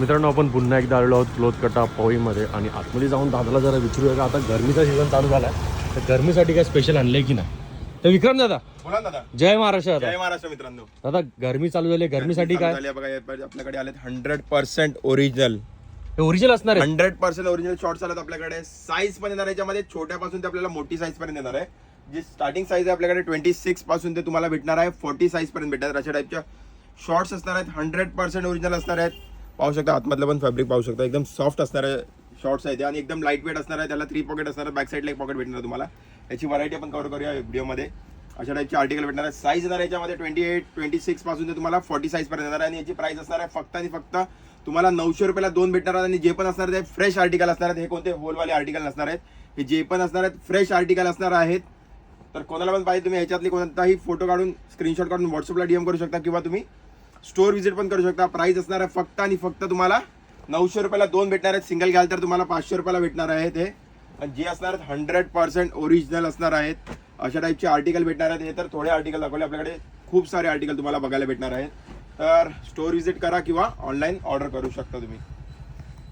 मित्रांनो, आपण पुन्हा एकदा आलेलो आहोत क्लोथ कटा पवईमध्ये आणि आतमध्ये जाऊन दादाला जरा विचारूया का आता गरमीचा सीझन चालू झाला आहे तर गरमीसाठी काय स्पेशल आणलंय की नाही. तर विक्रम दादा, बोला दादा. जय महाराष्ट्र. जय महाराष्ट्र मित्रांनो. दादा गरमी चालू झाली, गरमीसाठी काय बघा आपल्याकडे आलेत 100% ओरिजिनल, हे ओरिजिनल असणार आहे. 100% ओरिजिनल शॉर्ट्स आलेत आपल्याकडे. साईज पण येणार याच्यामध्ये छोट्यापासून ते आपल्याला मोठी साईज पर्यंत येणार आहे. जी स्टार्टिंग साईज आहे आपल्याकडे 26 पासून ते तुम्हाला भेटणार आहे 40 साईज पर्यंत भेटणार. अशा टाईपच्या शॉर्ट्स असणार आहेत. 100% ओरिजिनल असणार आहेत. पाहू शकता आतमधलं पण फॅब्रिक पाहू शकता, एकदम सॉफ्ट असणार आहे शॉर्ट्स आहे ते आणि एकदम लाईट वेट असणार आहे. त्याला 3 पॉकेट असणार आहे, बॅक साईडला एक पॉकेट भेटणार तुम्हाला. याची व्हरायटी आपण कव्हर करूया व्हिडिओमध्ये. अशा टाईपचे आर्टिकल भेटणार आहे. साईज येणार याच्यामध्ये 28, 26 पासून ते तुम्हाला 40 साईज पर्यंत येणार आहे आणि याची प्राइस असणार आहे फक्त आणि फक्त तुम्हाला 900 रुपयाला 2 भेटणार आहेत. आणि जे पण असणार ते फ्रेश आर्टिकल असणार आहेत. हे कोणते होलवाले आर्टिकल नसणार आहेत, हे जे पण असणार आहेत फ्रेश आर्टिकल असणार आहेत. तर कोणाला पण पाहिजे तुम्ही ह्याच्यातली कोणताही फोटो काढून स्क्रीनशॉट काढून व्हॉट्सअपला DM करू शकता किंवा तुम्ही स्टोर व्हिजिट पण करू शकता. प्राइस असणार आहे फक्त आणि फक्त तुम्हाला 900 रुपयाला 2 भेटणार आहेत. सिंगल घ्याल तर तुम्हाला 500 रुपयाला भेटणार आहेत हे. आणि जे असणार आहेत 100% ओरिजिनल असणार आहेत. अशा टाईपचे आर्टिकल भेटणार आहेत. हे तर थोडे आर्टिकल दाखवले, आपल्याकडे खूप सारे आर्टिकल तुम्हाला बघायला भेटणार आहेत. तर स्टोर व्हिजिट करा किंवा ऑनलाईन ऑर्डर करू शकता तुम्ही.